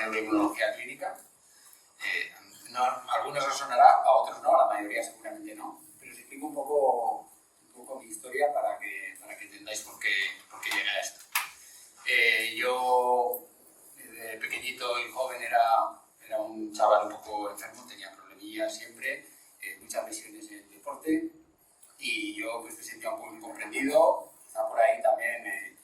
neuroinmunología clínica. Algunos os sonará, a otros no, a la mayoría seguramente no. Pero os explico un poco mi historia para que entendáis por qué llegué a esto. Yo, desde pequeñito y joven, era un chaval un poco enfermo, tenía problemillas siempre, muchas lesiones en el deporte, y yo pues, me sentía un poco incomprendido. Quizá por ahí también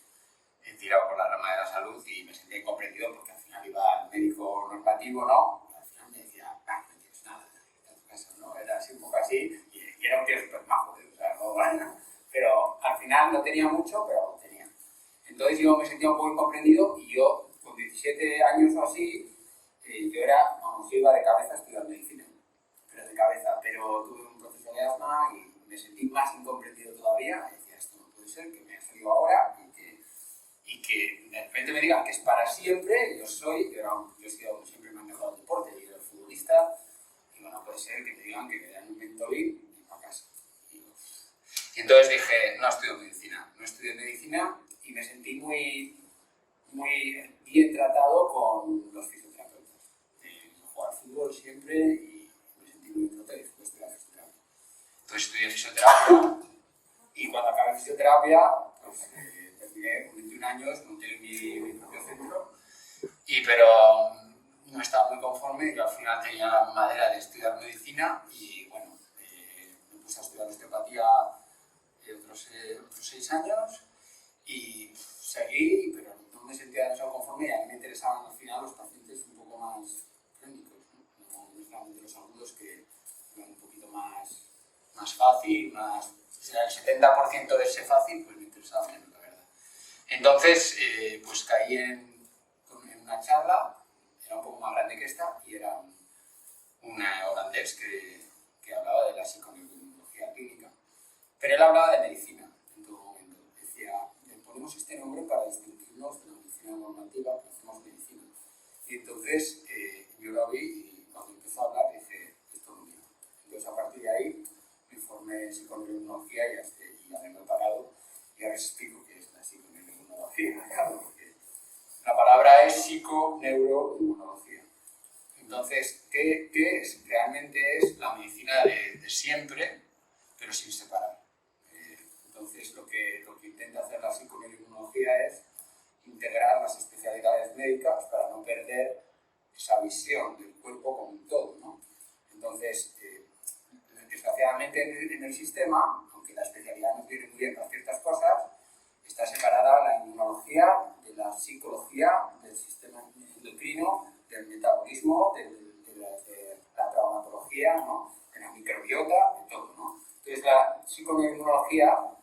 he tirado por la rama de la salud y me sentía incomprendido porque al final iba al médico normativo, ¿no? Y al final me decía, no tienes nada, vete a tu casa, ¿no? Era así un poco así, y era un tío súper majo, o sea, no, bueno, pero al final no tenía mucho, pero tenía. Entonces yo me sentía un poco incomprendido y yo, con 17 años o así, yo iba de cabeza a estudiar medicina, pero tuve un proceso de asma y me sentí más incomprendido todavía. Y decía, esto no puede ser, que me ha salido ahora y que de repente me digan que es para siempre. Yo siempre me han dejado el deporte, y era futbolista, y bueno, puede ser que me digan que me dan un Mentolin y para casa. Y entonces dije, no estudio medicina y me sentí muy bien tratado con los fisioterapeutas. Jugué al fútbol siempre y me sentí muy bien tratado y después estudié fisioterapia. Entonces estudié fisioterapia y cuando acabé fisioterapia, pues terminé con 21 años, monté mi propio centro, pero no estaba muy conforme. Yo al final tenía la madera de estudiar medicina y bueno, me puse a estudiar osteopatía otros 6 años y seguí, pero no me sentía demasiado conforme y a mí me interesaban al final los pacientes un poco más crónicos, no solamente los agudos, que eran un poquito más fácil, si era el 70% de ese fácil, pues me interesaba menos, la verdad. Entonces, pues caí en una charla, era un poco más grande que esta, y era un holandés que hablaba de la psiconeuroinmunología clínica, pero él hablaba de medicina en todo momento. Decía, le ponemos este nombre para distinguirnos de la medicina normativa, que hacemos medicina. Y entonces yo lo vi y cuando empezó a hablar dije, esto no es mío. Entonces a partir de ahí me formé en psiconeuroinmunología y ya me he parado y ahora os explico qué es la psiconeuroinmunología, claro, porque la palabra es psiconeuroinmunología. Entonces, ¿qué es? Realmente es la medicina de siempre, pero sin separar. Entonces, lo que intenta hacer la psiconeuroinmunología es integrar las especialidades médicas para no perder esa visión del cuerpo como un todo, ¿no? Entonces, desgraciadamente en el sistema, aunque la especialidad nos viene muy bien para ciertas cosas, está separada la inmunología de la psicología, del sistema endocrino, del metabolismo, de la traumatología, ¿no? De la microbiota, de todo, ¿no? Entonces, la psiconeuroinmunología,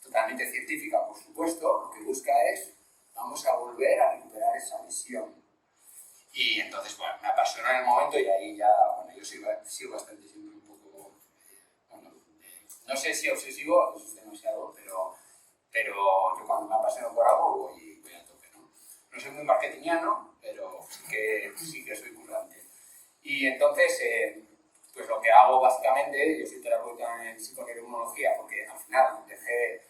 totalmente científica, por supuesto, lo que busca es, vamos a volver a recuperar esa visión. Y entonces, bueno, me apasionó en el momento y ahí ya, bueno, yo sigo bastante siempre un poco, no sé si obsesivo, eso es demasiado, pero yo cuando me apasiono por algo voy a tope, ¿no? No soy muy marketingiano, pero sí que soy currante. Y entonces, pues lo que hago básicamente, yo soy terapeuta en psiconeuroinmunología porque al final dejé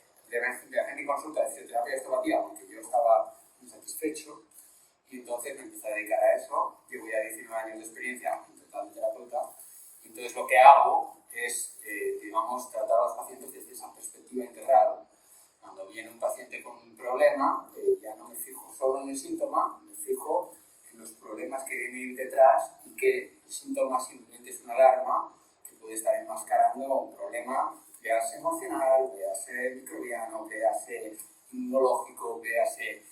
mi consulta de fisioterapia y osteopatía porque yo estaba insatisfecho y entonces me empecé a dedicar a eso. Llevo ya 19 años de experiencia en total de terapeuta y entonces lo que hago es, digamos, tratar a los pacientes desde esa perspectiva integral. Cuando viene un paciente con un problema, ya no me fijo solo en el síntoma, me fijo en los problemas que vienen a ir detrás y que el síntoma simplemente es una alarma que puede estar enmascarando un problema, véase emocional, véase microbiano, véase inmunológico, véase,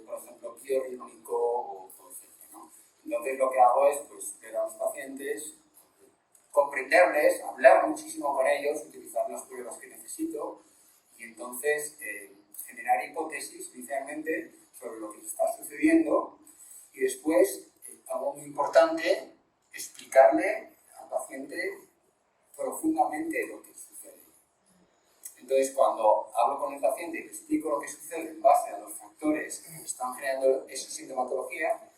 por ejemplo, biorrítmico o etc., ¿no? Entonces lo que hago es pues, ver a los pacientes, comprenderles, hablar muchísimo con ellos, utilizar las pruebas que necesito y entonces generar hipótesis inicialmente sobre lo que está sucediendo y después, algo muy importante, explicarle al paciente profundamente lo que sucede. Entonces, cuando hablo con el paciente y le explico lo que sucede en base a los factores que están generando esa sintomatología,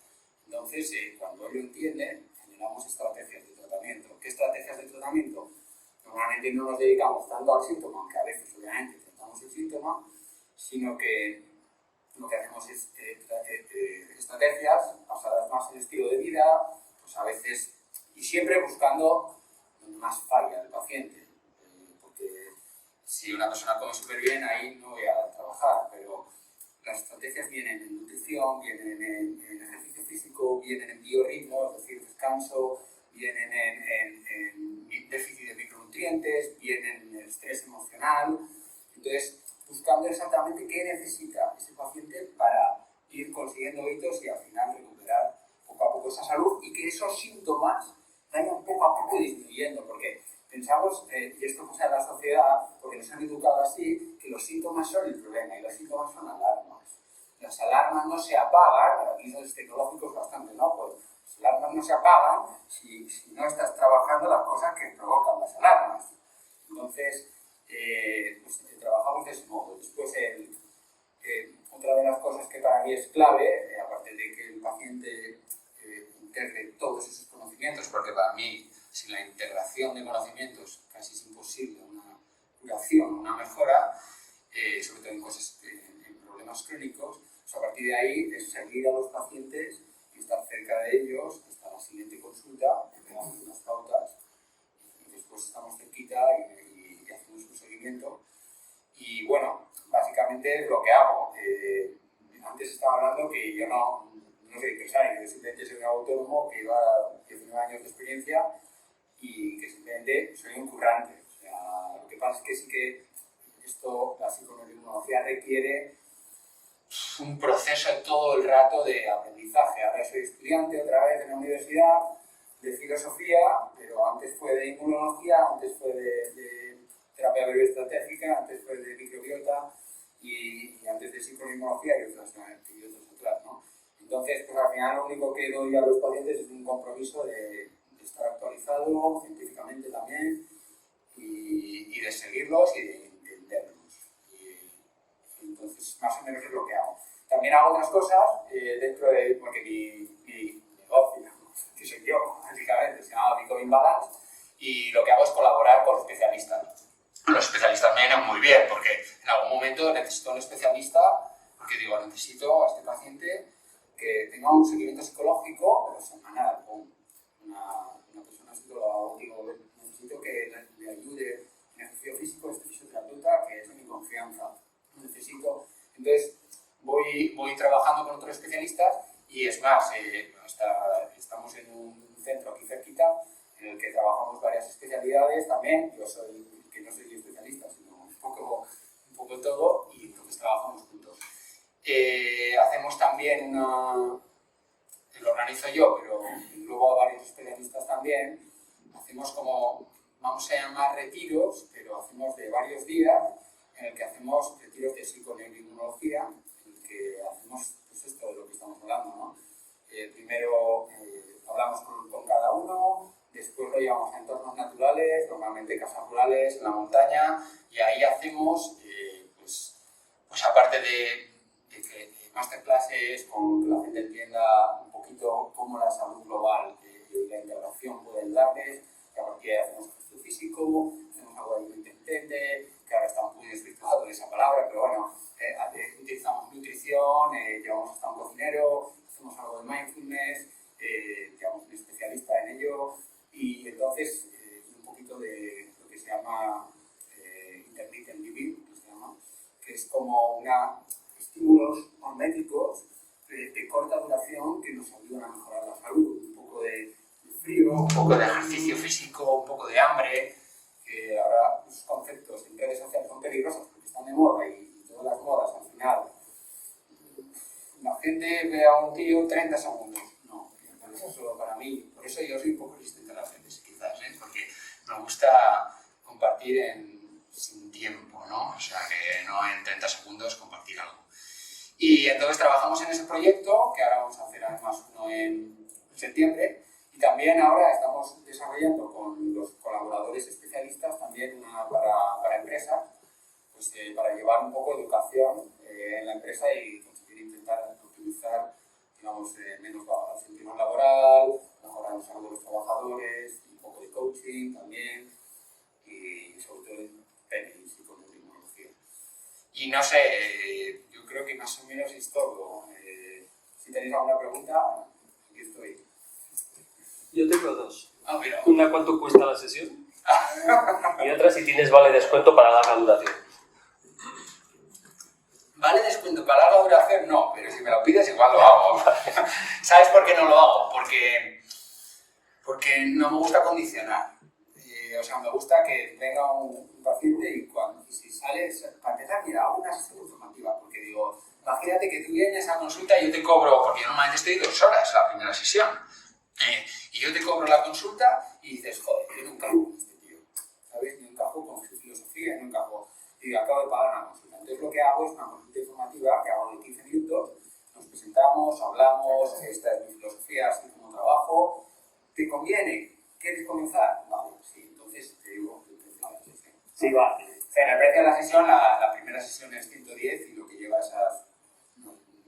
entonces, cuando él lo entiende, generamos estrategias de tratamiento. ¿Qué estrategias de tratamiento? Normalmente no nos dedicamos tanto al síntoma, aunque a veces obviamente tratamos el síntoma, sino que lo que hacemos es estrategias basadas más en estilo de vida, pues a veces, y siempre buscando donde más falla el paciente, porque si una persona come súper bien, ahí no voy a trabajar, pero las estrategias vienen en nutrición, vienen en ejercicio físico, vienen en biorritmo, es decir, descanso, vienen en déficit de micronutrientes, vienen en el estrés emocional. Entonces, buscando exactamente qué necesita ese paciente para ir consiguiendo hitos y al final recuperar poco a poco esa salud y que esos síntomas vayan poco a poco disminuyendo, porque pensamos, y esto pasa en la sociedad, porque nos han educado así, que los síntomas son el problema y los síntomas son alarmas. Las alarmas no se apagan, aquí los tecnológicos bastante, ¿no? Pues las alarmas no se apagan si no estás trabajando las cosas que provocan las alarmas. Entonces, pues, trabajamos de ese modo. Después, otra de las cosas que para mí es clave, aparte de que el paciente integre todos esos conocimientos, porque para mí, sin la integración de conocimientos casi es imposible una curación, una mejora, sobre todo en cosas, en problemas crónicos, pues a partir de ahí es seguir a los pacientes y estar cerca de ellos hasta la siguiente consulta, que damos unas pautas y después estamos cerquita y hacemos un seguimiento. Y bueno, básicamente es lo que hago. Antes estaba hablando que yo no soy empresario, yo simplemente soy un autónomo que lleva 19 años de experiencia y que simplemente soy un currante. O sea, lo que pasa es que sí que esto, la psiconeuroinmunología requiere un proceso todo el rato de aprendizaje. Ahora soy estudiante otra vez en la universidad de filosofía, pero antes fue de inmunología, antes fue de terapia bioestratégica, antes fue de microbiota y antes de psiconeuroinmunología y otras, ¿no? Entonces, pues al final lo único que doy a los pacientes es un compromiso de estar actualizado científicamente también y de seguirlos y de entenderlos. Entonces, más o menos es lo que hago. También hago otras cosas dentro de, porque mi negocio, que soy yo, básicamente, se llama Becoming Balance, y lo que hago es colaborar con especialistas. Los especialistas me vienen muy bien, porque en algún momento necesito un especialista, porque digo, necesito a este paciente que tenga un seguimiento psicológico, pero semanal, con una persona psicóloga, digo, necesito que le ayude en ejercicio físico, este fisioterapeuta, que es de mi confianza. Necesito. Entonces, voy trabajando con otros especialistas y es más, estamos en un centro aquí cerquita en el que trabajamos varias especialidades también. Yo que no soy especialista, sino un poco todo, y entonces trabajamos juntos. Hacemos también lo organizo yo, pero luego a varios especialistas también. Hacemos como, vamos a llamar retiros, pero hacemos de varios días, en el que hacemos retiros de psiconeuroinmunología, en el que hacemos pues esto de lo que estamos hablando, ¿no? Primero hablamos con cada uno, después lo llevamos a entornos naturales, normalmente casas rurales, en la montaña, y ahí hacemos, pues aparte de masterclasses, con que la gente entienda un poquito cómo la salud global y la integración pueden darles, que a partir de ahí hacemos ejercicio físico, hacemos algo de mente entende, que ahora está muy desvirtuado de esa palabra, pero bueno, utilizamos nutrición, llevamos hasta un cocinero, hacemos algo de mindfulness, llevamos un especialista en ello, y entonces un poquito de lo que se llama intermittent living, que es como estímulos horméticos de corta duración que nos ayudan a mejorar la salud, un poco de frío, un poco de ejercicio físico, un poco de hambre, que ahora los conceptos en redes sociales son peligrosos porque están de moda y todas las modas al final. La gente ve a un tío 30 segundos. No, eso solo para mí. Por eso yo soy un poco resistente a las redes, quizás, porque me gusta compartir sin tiempo, ¿no? O sea, que no en 30 segundos compartir algo. Y entonces trabajamos en ese proyecto, que ahora vamos a hacer además uno en septiembre, y también ahora estamos desarrollando con los colaboradores especialistas también una para empresas, pues, para llevar un poco de educación en la empresa y conseguir intentar optimizar, digamos, menos absentismo laboral, mejorar la salud de los trabajadores, un poco de coaching también, y sobre todo en PNI, psiconeuroinmunología. Y no sé, yo creo que más o menos es todo. Si tenéis alguna pregunta, aquí estoy. Yo tengo dos. Ah, mira. Una, ¿cuánto cuesta la sesión? Y otra, si tienes vale descuento para larga duración. Vale descuento para larga duración, no, pero si me lo pides igual lo hago. ¿Sabes por qué no lo hago? Porque no me gusta condicionar. O sea, me gusta que venga un paciente y si sale, para empezar, mira, hago una sesión informativa, porque digo, imagínate que tú vienes a consulta y yo te cobro, porque yo normalmente estoy 2 horas la primera sesión, y yo te cobro la consulta y dices, joder, yo no encajo con este tío, ¿sabes? No encajo con su filosofía, no encajo, y acabo de pagar una consulta. Entonces lo que hago es una consulta informativa que hago de 15 minutos, nos presentamos, hablamos, esta es mi filosofía, así como trabajo, ¿te conviene? ¿Quieres comenzar? Vale, sí, entonces te digo el precio de la sesión. Sí, vale. O sea, el precio de la sesión, la primera sesión es 110 y lo que llevas a...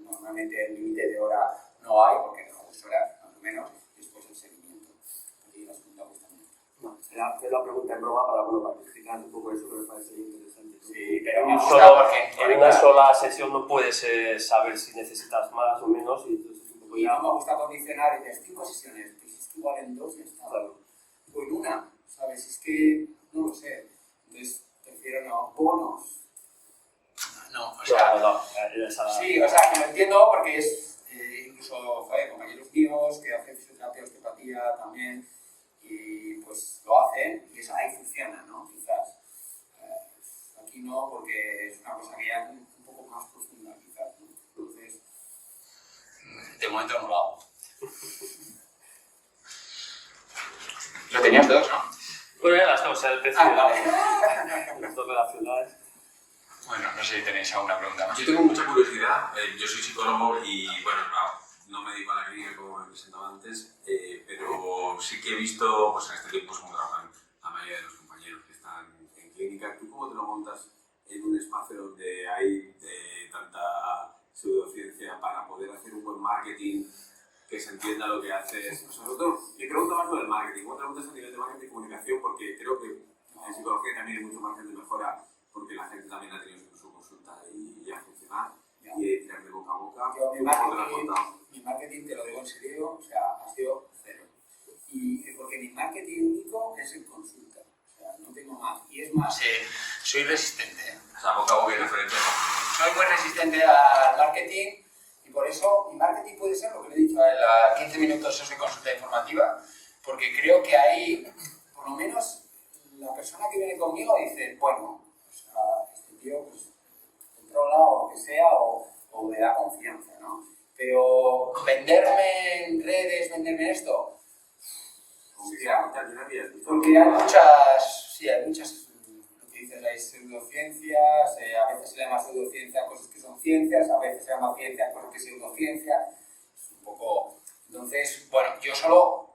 normalmente el límite de hora no hay, porque deja 2 horas, más o menos, y después el seguimiento. Y la segunda pues también. No, era la pregunta en broma para explicar un poco eso que me parece interesante. Sí, pero En una sola sesión no puedes saber si necesitas más o menos y entonces un poco Y ya... no me gusta condicionar y dices 5 sesiones, pues es que igual en 2 ya está. Claro. O en una, ¿sabes? Es que no lo sé. Entonces prefiero no. Bonos. No, o sea. Sí, o sea, que lo entiendo porque es incluso, joder, compañeros míos que hacen fisioterapia, osteopatía también, y pues lo hacen y eso ahí funciona, ¿no? Quizás. Aquí no, porque es una cosa que ya es un poco más profunda, quizás, ¿no? Entonces, de momento no lo hago. Lo tenías dos, ¿no? Bueno, ya las cosas, el precio. Las dos relacionadas. Bueno, no sé si tenéis alguna pregunta más. Yo tengo mucha curiosidad, yo soy psicólogo y bueno, no me dedico a la clínica como me presentaba antes, pero sí que he visto pues, en este tiempo cómo trabajan la mayoría de los compañeros que están en clínica. ¿Tú cómo te lo montas en un espacio donde hay tanta pseudociencia para poder hacer un buen marketing, que se entienda lo que haces? O sea, me pregunto más lo del marketing, ¿cómo te lo montas a nivel de marketing y comunicación? Porque creo que en psicología también hay mucho margen de mejora, porque la gente también ha tenido su consulta y ya funciona, y tirar de boca a boca. Yo, mi marketing, te lo digo en serio, o sea, ha sido cero. Y porque mi marketing único es en consulta, o sea, no tengo más. Y es más, soy resistente. O sea, boca a boca y referente. Soy muy resistente al marketing y por eso mi marketing puede ser lo que le he dicho a él, a 15 minutos de consulta informativa, porque creo que ahí, por lo menos, la persona que viene conmigo dice, bueno, este tío pues controla o lo que sea o me da confianza, ¿no? Pero venderme en redes, venderme esto, porque hay muchas, lo que dices, hay pseudociencias, a veces se llama pseudociencia a cosas que son ciencias, a veces se llama ciencia a cosas que son pseudociencia, es un poco, entonces, bueno, yo solo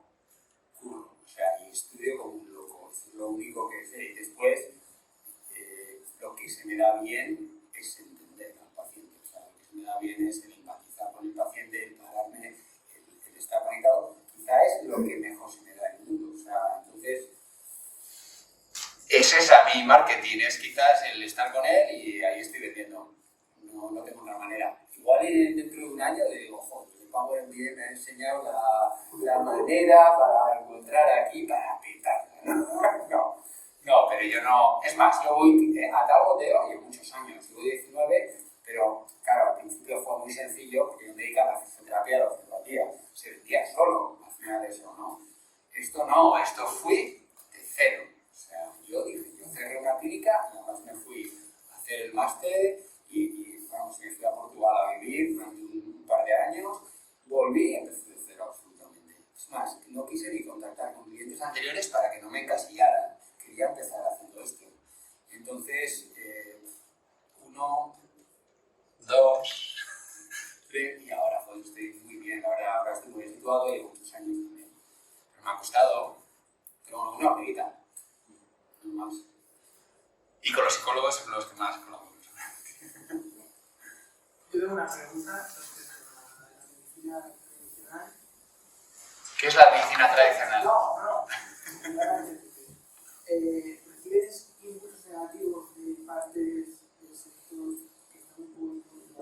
curro, o sea, y estudio como un loco, es lo único que sé, y después lo que se me da bien es entender al paciente, o sea, lo que se me da bien es el empatizar con el paciente, el pararme, el estar conectado, quizá es lo que mejor se me da en el mundo, o sea, entonces, ese es a mi marketing, es quizás el estar con él y ahí estoy vendiendo, no tengo otra manera. Igual dentro de un año le digo, joder, el Power MBA me ha enseñado la manera para encontrar aquí, para petarla, no, pero yo no. Es más, yo voy a tal goteo, llevo muchos años, llevo 19, pero claro, al principio fue muy sencillo porque yo me dedicaba a la fisioterapia y a la osteopatía. Se vendía solo al final eso, ¿no? Esto no, esto fui de cero. O sea, yo cerré una clínica, además me fui a hacer el máster y vamos, me fui a Portugal a vivir durante un par de años, volví y empecé de cero absolutamente. Es más, no quise ni contactar con clientes anteriores para que no me encasillaran. Quería empezar haciendo esto. Entonces, 1, 2, 3, y ahora joder, estoy muy bien, ahora estoy muy bien situado, llevo muchos años también. Pero me ha costado, tengo una hormiguita, no más. Y con los psicólogos son los que más colaboro. Yo tengo una pregunta respecto a la medicina tradicional. ¿Qué es la medicina tradicional? No. ¿Recibes inputs negativos de partes del sector que están un poco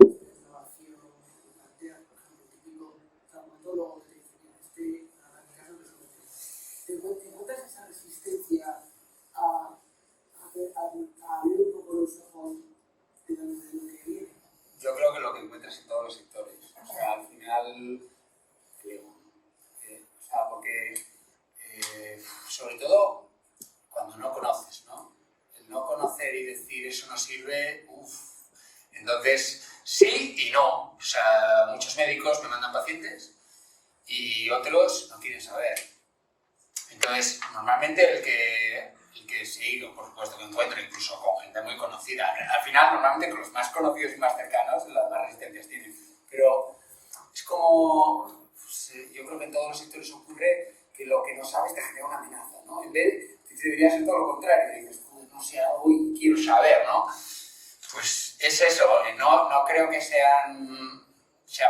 profesionales en todos los sectores. O sea, al final, o sea, porque sobre todo cuando no conoces, ¿no? El no conocer y decir eso no sirve, Entonces, sí y no. O sea, muchos médicos me mandan pacientes y otros no quieren saber. Entonces, normalmente el que sí, por supuesto que encuentro incluso con gente muy conocida. Al final, normalmente con los más conocidos y más cercanos, las más resistencias tienen. Pero es como, pues, yo creo que en todos los sectores ocurre que lo que no sabes te genera una amenaza, ¿no? En vez debería ser todo lo contrario. Dices, no sé algo y quiero saber, ¿no? Pues es eso. No creo que sea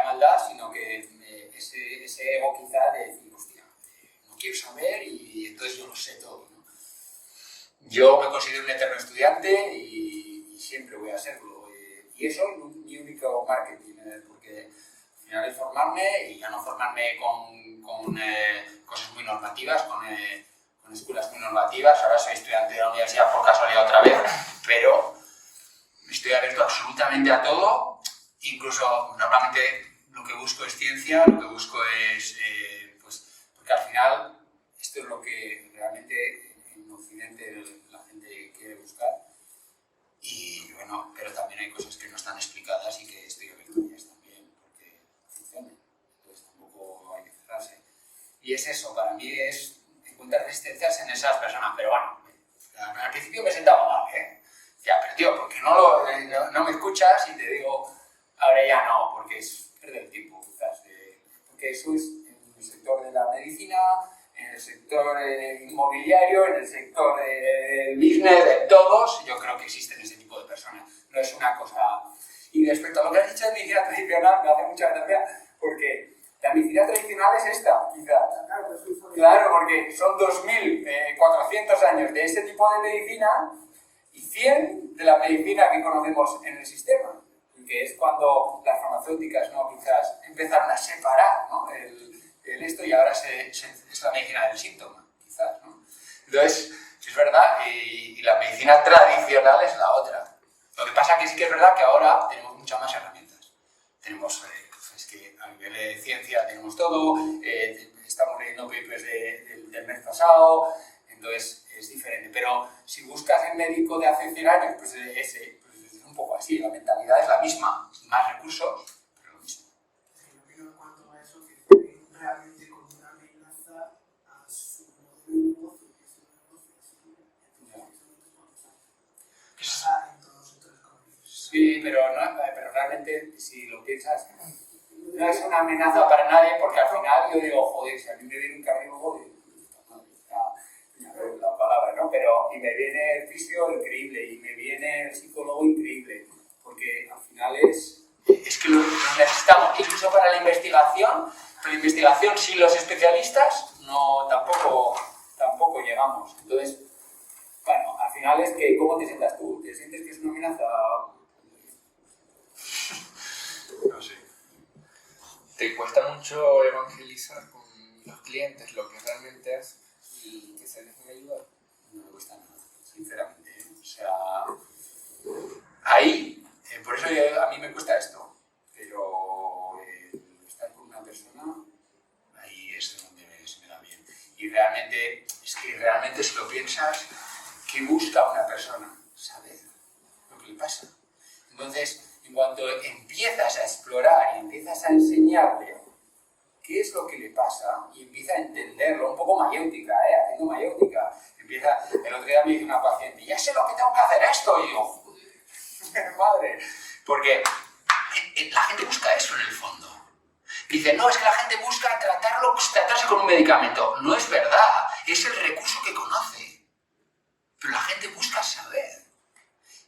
maldad, sino que ese ego quizá de decir, hostia, no quiero saber y entonces yo lo sé todo, ¿no? Yo me considero un eterno estudiante y siempre voy a serlo. Y eso es mi único marketing, porque al final es formarme y ya no formarme con cosas muy normativas, con escuelas muy normativas. Ahora soy estudiante de la universidad por casualidad otra vez, pero estoy abierto absolutamente a todo. Incluso normalmente lo que busco es ciencia, lo que busco es, pues, porque al final esto es lo que realmente en Occidente la gente quiere buscar. Y bueno, pero también hay cosas que no están explicadas y que estoy abierto a ellas también, porque funcionan. Entonces tampoco hay que cerrarse. Y es eso, para mí es encontrar resistencias en esas personas. Pero bueno, al principio me sentaba mal, Ya, pero tío, ¿por qué no me escuchas? Y te digo, ahora ya no, porque es perder el tiempo, quizás. Porque eso es en el sector de la medicina, en el sector inmobiliario, en el sector del business, de todos. Yo creo que existen ese tipo de personas. No es una cosa... Y respecto a lo que has dicho de medicina tradicional, me hace mucha gracia, porque la medicina tradicional es esta, quizás. Claro, porque son 2.400 años de ese tipo de medicina y 100 de la medicina que conocemos en el sistema, que es cuando las farmacéuticas, ¿no? Quizás empezaron a separar, ¿no? el esto y ahora es la medicina del síntoma, quizás, ¿no? Entonces, es verdad, y la medicina tradicional es la otra. Lo que pasa que sí que es verdad que ahora tenemos muchas más herramientas. Tenemos, es que a nivel de ciencia tenemos todo, estamos leyendo papers del mes pasado, entonces es diferente. Pero si buscas el médico de hace 100 años, pues es un poco así, la mentalidad es la misma, más recursos, pero lo mismo. Sí, yo opino en cuanto a eso, que realmente como una amenaza a su modelo de negocio, que es un negocio así, pasa en todos los sectores económicos. Sí, pero realmente, si lo piensas, no es una amenaza para nadie, porque al final yo digo, joder, si a mí me viene un cardiólogo, la palabra, ¿no? Pero, y me viene el fisio, increíble, y me viene el psicólogo, increíble, porque al final es que lo necesitamos, incluso para la investigación, sin los especialistas, no, tampoco llegamos. Entonces, bueno, al final es que, ¿cómo te sientas tú? ¿Te sientes que es una amenaza? No sé. ¿Te cuesta mucho evangelizar con los clientes lo que realmente haces y que se dejen ayudar? No me cuesta nada, sinceramente. O sea, ahí, por eso a mí me cuesta esto, pero estar con una persona, ahí es donde se me da bien. Y realmente, si lo piensas, ¿qué busca una persona? Saber lo que le pasa. Entonces, en cuanto empiezas a explorar y empiezas a enseñarle qué es lo que le pasa y empieza a entenderlo, un poco mayéutica, haciendo mayéutica. El otro día me dice una paciente, ya sé lo que tengo que hacer esto, y digo, joder, madre, porque la gente busca eso en el fondo. Dice, no, es que la gente busca tratarse con un medicamento. No es verdad, es el recurso que conoce. Pero la gente busca saber.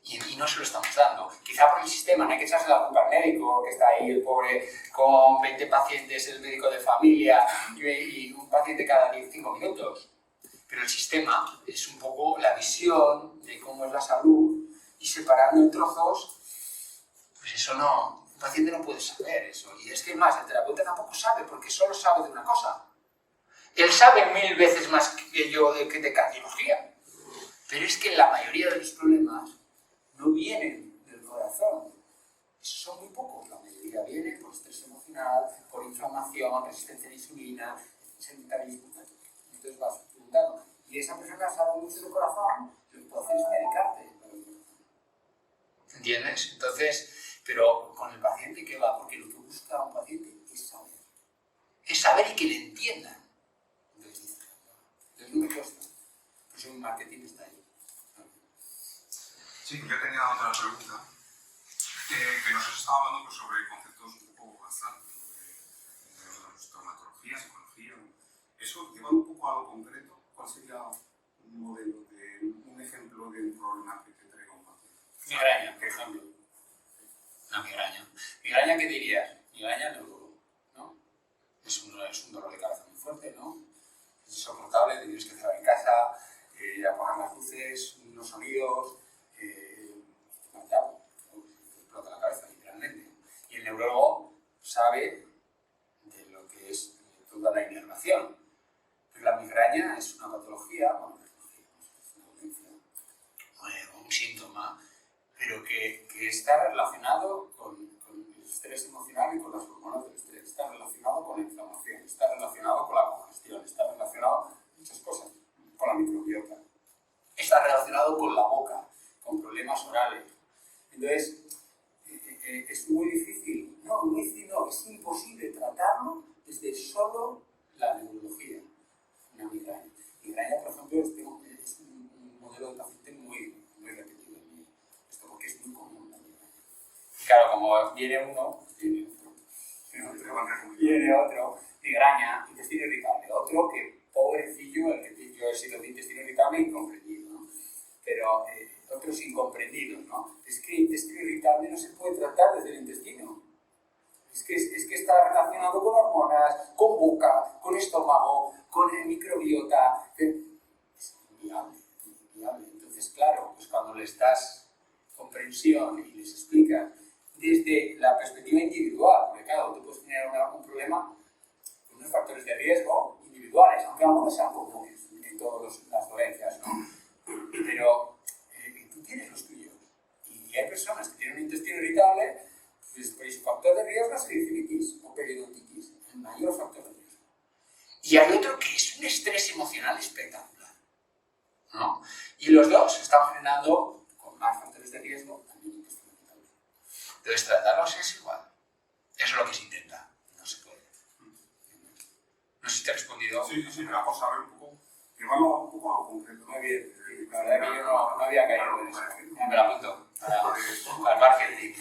Y no se lo estamos dando. Quizá por el sistema, no hay que echarse la culpa al médico, que está ahí el pobre con 20 pacientes, el médico de familia, y un paciente cada 5 minutos. Pero el sistema es un poco la visión de cómo es la salud, y separando en trozos, pues eso no, un paciente no puede saber eso. Y es que más, el terapeuta tampoco sabe, porque solo sabe de una cosa. Él sabe 1000 veces más que yo de cardiología. Pero es que la mayoría de los problemas no vienen del corazón, Esos son muy pocos, la mayoría viene por estrés emocional, por inflamación, resistencia a la insulina, sedentarismo. Entonces vas preguntando. Y esa persona sabe mucho del corazón, lo que puede hacer es medicarte. ¿Entiendes? Entonces, pero con el paciente, ¿qué va? Porque lo que busca un paciente es saber. Es saber y que le entiendan. Entonces no me cuesta. Pues el marketing está ahí. Sí, yo tenía otra pregunta. Que nos has estado hablando pues, sobre conceptos un poco bastantes, sobre traumatología, psicología. Eso, llevado un poco a lo concreto, ¿cuál sería un modelo, un ejemplo de un problema que te traiga un paciente? Migraña, por ejemplo. Una migraña. ¿Migraña qué dirías? Migraña neurólogo, ¿no? Es un dolor de cabeza muy fuerte, ¿no? Es insoportable, te tienes que cerrar en casa, apagar las luces, unos sonidos, te explota la cabeza, literalmente. Y el neurólogo sabe de lo que es toda la inervación. Pero la migraña es una patología, bueno, es una dolencia, un síntoma, pero que está relacionado con el estrés emocional y con las hormonas del estrés, está relacionado con la inflamación, está relacionado con la congestión, está relacionado con muchas cosas, con la microbiota, está relacionado con la boca, con problemas orales. Entonces, es muy difícil, es imposible tratarlo desde solo la neurología, una migraña. Migraña, por ejemplo, es un modelo de paciente muy repetido en mí, esto porque es muy común la migraña. Y claro, como viene uno, viene otro, migraña, intestino irritable, otro que pobrecillo, el que yo he sido de intestino irritable incomprendido, ¿no? Pero otros incomprendidos, ¿no? Es que el intestino irritable no se puede tratar desde el intestino. Es que está relacionado con hormonas, con boca, con estómago, con el microbiota. Es inviable. Entonces, claro, pues cuando les das comprensión y les explicas desde la perspectiva individual, porque claro, tú puedes tener un problema con unos factores de riesgo individuales, aunque algunos sean comunes en todas las dolencias, ¿no? Pero tú tienes los tuyos. Y hay personas que tienen un intestino irritable, pues por su factor de riesgo es edifilitis o periodontitis, el mayor factor de riesgo. Y hay otro que es un estrés emocional espectacular, ¿no? Y los dos están generando, con más factores de riesgo, también intestino irritable. Entonces, tratarlos es igual. Eso es lo que se intenta. No se puede. No sé si te he respondido. Sí, me da por saber un poco, llevarlo un poco a lo concreto. Muy bien. La verdad que yo no había caído en eso. Ya me lo apunto para el marketing.